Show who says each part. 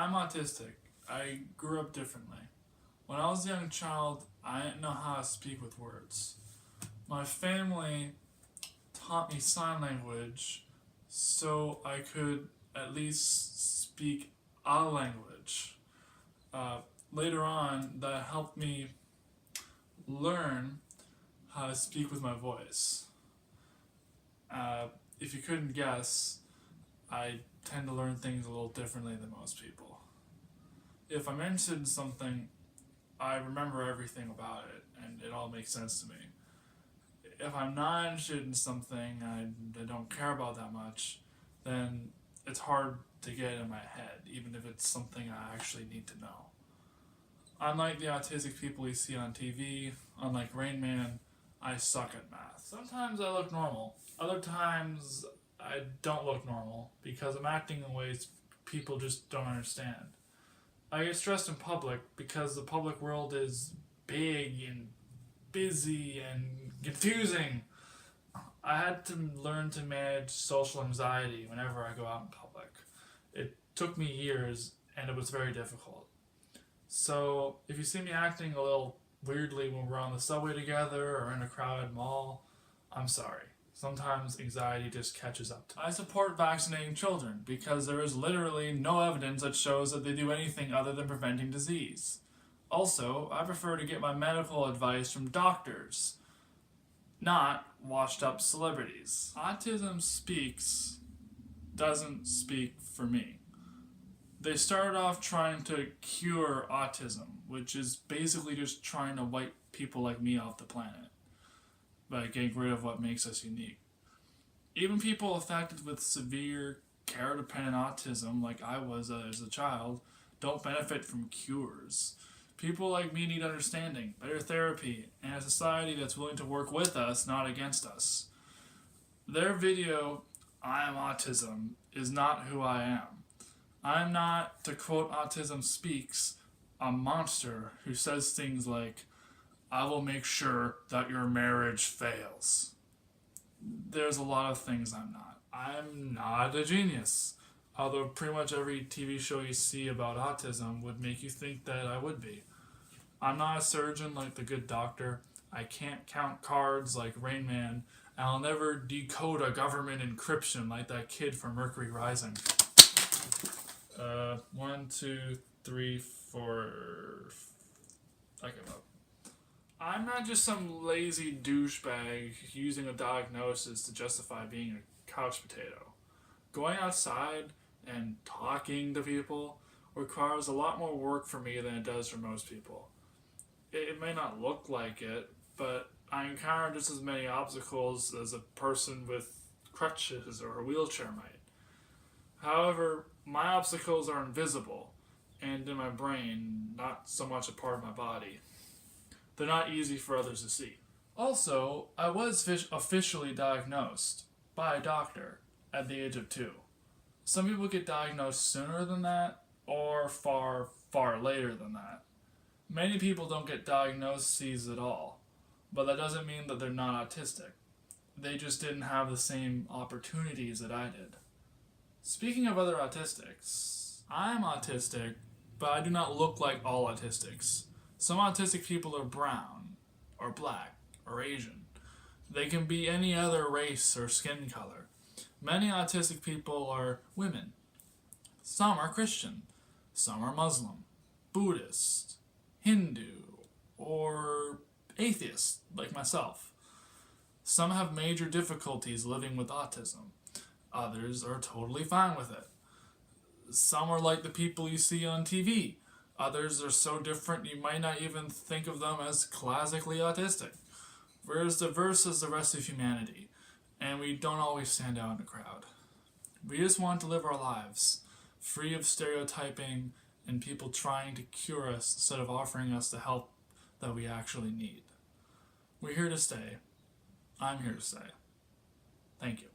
Speaker 1: I'm autistic. I grew up differently. When I was a young child, I didn't know how to speak with words. My family taught me sign language so I could at least speak a language. Later on, that helped me learn how to speak with my voice. If you couldn't guess, I tend to learn things a little differently than most people. If I'm interested in something, I remember everything about it, and it all makes sense to me. If I'm not interested in something I don't care about that much, then it's hard to get in my head, even if it's something I actually need to know. Unlike the autistic people you see on TV, unlike Rain Man, I suck at math. Sometimes I look normal. Other times I don't look normal because I'm acting in ways people just don't understand. I get stressed in public because the public world is big and busy and confusing. I had to learn to manage social anxiety whenever I go out in public. It took me years and it was very difficult. So if you see me acting a little weirdly when we're on the subway together or in a crowded mall, I'm sorry. Sometimes anxiety just catches up to me. I support vaccinating children because there is literally no evidence that shows that they do anything other than preventing disease. Also, I prefer to get my medical advice from doctors, not washed up celebrities. Autism Speaks doesn't speak for me. They started off trying to cure autism, which is basically just trying to wipe people like me off the planet by getting rid of what makes us unique. Even people affected with severe care-dependent autism, like I was as a child, don't benefit from cures. People like me need understanding, better therapy, and a society that's willing to work with us, not against us. Their video, I Am Autism, is not who I am. I'm not, to quote Autism Speaks, a monster who says things like, I will make sure that your marriage fails. There's a lot of things I'm not. I'm not a genius, although pretty much every TV show you see about autism would make you think that I would be. I'm not a surgeon like the Good Doctor. I can't count cards like Rain Man, and I'll never decode a government encryption like that kid from Mercury Rising. 1, 2, 3, 4. I give up. I'm not just some lazy douchebag using a diagnosis to justify being a couch potato. Going outside and talking to people requires a lot more work for me than it does for most people. It may not look like it, but I encounter just as many obstacles as a person with crutches or a wheelchair might. However, my obstacles are invisible and in my brain, not so much a part of my body. They're not easy for others to see. Also, I was officially diagnosed by a doctor at the age of 2. Some people get diagnosed sooner than that, or far, far later than that. Many people don't get diagnoses at all, but that doesn't mean that they're not autistic. They just didn't have the same opportunities that I did. Speaking of other autistics, I'm autistic, but I do not look like all autistics. Some autistic people are brown, or black, or Asian. They can be any other race or skin color. Many autistic people are women. Some are Christian. Some are Muslim, Buddhist, Hindu, or atheist, like myself. Some have major difficulties living with autism. Others are totally fine with it. Some are like the people you see on TV. Others are so different you might not even think of them as classically autistic. We're as diverse as the rest of humanity, and we don't always stand out in a crowd. We just want to live our lives, free of stereotyping and people trying to cure us instead of offering us the help that we actually need. We're here to stay. I'm here to stay. Thank you.